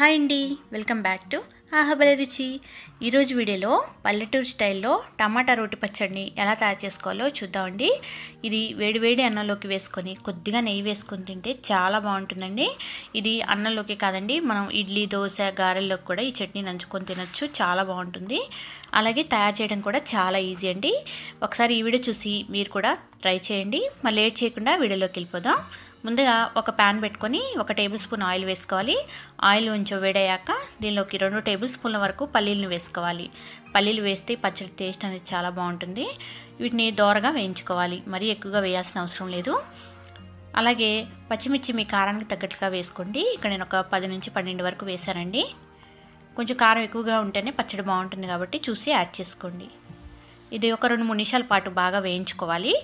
Hi అండి, welcome back to ఆహబలి రుచి. ఈరోజు వీడియోలో పల్లెటూరు స్టైల్లో టమాటా రోటి పచ్చడిని ఎలా తయారు చేసుకోవాలో చూద్దామండి. ఇది వేడివేడి అన్నంలోకి వేసుకొని కొద్దిగా నెయ్యి వేసుకొని తింటే చాలా బాగుంటుందండి. ఇది అన్నంలోకి కాదండి, మనం ఇడ్లీ, దోశ, గారెల్లోకి కూడా ఈ చట్నీ నంచుకొని తినొచ్చు. చాలా బాగుంటుంది. అలాగే తయారు చేయడం కూడా చాలా ఈజీ అండి. ఒకసారి ఈ వీడియో చూసి మీరు కూడా ట్రై చేయండి. మరి లేట్ చేయకుండా వీడియోలోకి వెళ్ళిపోదాం. ముందుగా ఒక ప్యాన్ పెట్టుకొని 1 టేబుల్ స్పూన్ ఆయిల్ వేసుకోవాలి. ఆయిల్ కొంచెం వేడయ్యాక దీనిలోకి 2 టేబుల్ స్పూన్ల వరకు పల్లీలను వేసుకోవాలి. పల్లీలు వేస్తే పచ్చడి టేస్ట్ అనేది చాలా బాగుంటుంది. వీటిని దోరగా వేయించుకోవాలి, మరీ ఎక్కువగా వేయాల్సిన అవసరం లేదు. అలాగే పచ్చిమిర్చి మీ కారానికి తగ్గట్టుగా వేసుకోండి. ఇక్కడ నేను ఒక 10 నుంచి 12 వరకు వేసానండి. కొంచెం కారం ఎక్కువగా ఉంటేనే పచ్చడి బాగుంటుంది కాబట్టి చూసి యాడ్ చేసుకోండి. ఇది ఒక 2-3 నిమిషాల పాటు బాగా వేయించుకోవాలి.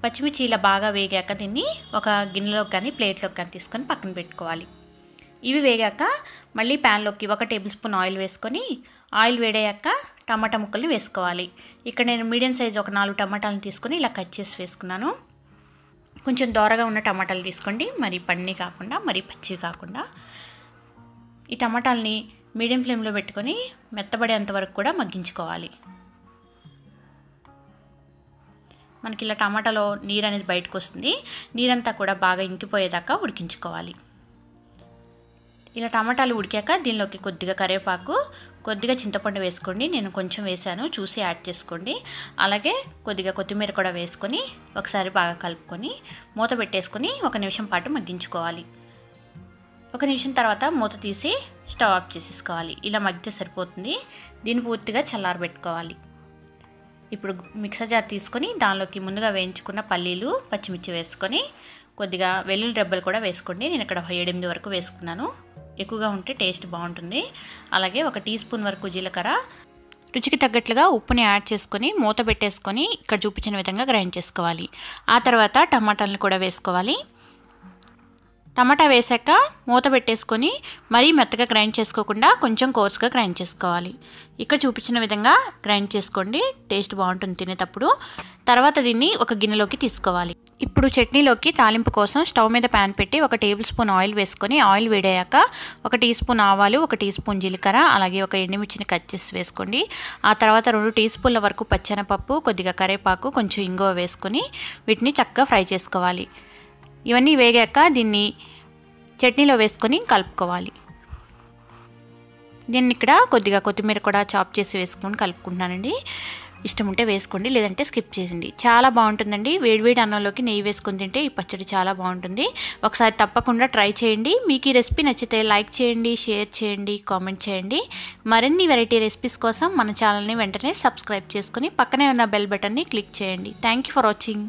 పచ్చిమిర్చి ఇలా బాగా వేగాక దీన్ని ఒక గిన్నెలోకి కానీ ప్లేట్లోకి కానీ తీసుకొని పక్కన పెట్టుకోవాలి. ఇవి వేగాక మళ్ళీ ప్యాన్లోకి 1 టేబుల్ స్పూన్ ఆయిల్ వేసుకొని ఆయిల్ వేడయ్యాక టమాటా ముక్కల్ని వేసుకోవాలి. ఇక్కడ నేను మీడియం సైజు ఒక 4 టమాటాలను తీసుకొని ఇలా కట్ చేసి వేసుకున్నాను. కొంచెం దోరగా ఉన్న టమాటాలు తీసుకోండి, మరి పండి కాకుండా మరి పచ్చివి కాకుండా. ఈ టమాటాలని మీడియం ఫ్లేమ్లో పెట్టుకొని మెత్తబడేంత వరకు కూడా మగ్గించుకోవాలి. మనకి ఇలా టమాటాలో నీరు అనేది బయటకు వస్తుంది. నీరంతా కూడా బాగా ఇంకిపోయేదాకా ఉడికించుకోవాలి. ఇలా టమాటాలు ఉడికాక దీనిలోకి కొద్దిగా కరివేపాకు, కొద్దిగా చింతపండు వేసుకోండి. నేను కొంచెం వేసాను, చూసి యాడ్ చేసుకోండి. అలాగే కొద్దిగా కొత్తిమీర కూడా వేసుకొని ఒకసారి బాగా కలుపుకొని మూత పెట్టేసుకొని 1 నిమిషం పాటు మగ్గించుకోవాలి. 1 నిమిషం తర్వాత మూత తీసి స్టవ్ ఆఫ్ చేసేసుకోవాలి. ఇలా మగ్గితే సరిపోతుంది. దీన్ని పూర్తిగా చల్లారబెట్టుకోవాలి. ఇప్పుడు మిక్సర్ జార్ తీసుకొని దానిలోకి ముందుగా వేయించుకున్న పల్లీలు, పచ్చిమిర్చి వేసుకొని కొద్దిగా వెల్లుల్లి రెబ్బలు కూడా వేసుకోండి. నేను ఇక్కడ 7-8 వరకు వేసుకున్నాను. ఎక్కువగా ఉంటే టేస్ట్ బాగుంటుంది. అలాగే 1 టీ స్పూన్ వరకు జీలకర్ర, రుచికి తగ్గట్లుగా ఉప్పుని యాడ్ చేసుకొని మూత పెట్టేసుకొని ఇక్కడ చూపించిన విధంగా గ్రైండ్ చేసుకోవాలి. ఆ తర్వాత టమాటాలను కూడా వేసుకోవాలి. టమాటా వేసాక మూత పెట్టేసుకొని మరీ మెత్తగా గ్రైండ్ చేసుకోకుండా కొంచెం కోర్స్గా గ్రైండ్ చేసుకోవాలి. ఇక్కడ చూపించిన విధంగా గ్రైండ్ చేసుకోండి, టేస్ట్ బాగుంటుంది తినేటప్పుడు. తర్వాత దీన్ని ఒక గిన్నెలోకి తీసుకోవాలి. ఇప్పుడు చట్నీలోకి తాలింపు కోసం స్టవ్ మీద ప్యాన్ పెట్టి 1 టేబుల్ స్పూన్ ఆయిల్ వేసుకొని ఆయిల్ వేడయ్యాక 1 టీ స్పూన్ ఆవాలు, 1 టీ స్పూన్ జీలకర్ర, అలాగే 1 ఎండుమిర్చిని కట్ చేసి వేసుకోండి. ఆ తర్వాత 2 టీ స్పూన్ల వరకు పచ్చెనపప్పు, కొద్దిగా కరివేపాకు, కొంచెం ఇంగువ వేసుకొని వీటిని చక్కగా ఫ్రై చేసుకోవాలి. ఇవన్నీ వేగాక దీన్ని చట్నీలో వేసుకొని కలుపుకోవాలి. దీన్ని ఇక్కడ కొద్దిగా కొత్తిమీర కూడా చాప్ చేసి వేసుకొని కలుపుకుంటున్నానండి. ఇష్టం ఉంటే వేసుకోండి, లేదంటే స్కిప్ చేయండి. చాలా బాగుంటుందండి. వేడివేడి అన్నంలోకి నెయ్యి వేసుకొని తింటే ఈ పచ్చడి చాలా బాగుంటుంది. ఒకసారి తప్పకుండా ట్రై చేయండి. మీకు ఈ రెసిపీ నచ్చితే లైక్ చేయండి, షేర్ చేయండి, కామెంట్ చేయండి. మరిన్ని వెరైటీ రెసిపీస్ కోసం మన ఛానల్ని వెంటనే సబ్స్క్రైబ్ చేసుకొని పక్కనే ఉన్న బెల్ బటన్ని క్లిక్ చేయండి. Thank you for watching.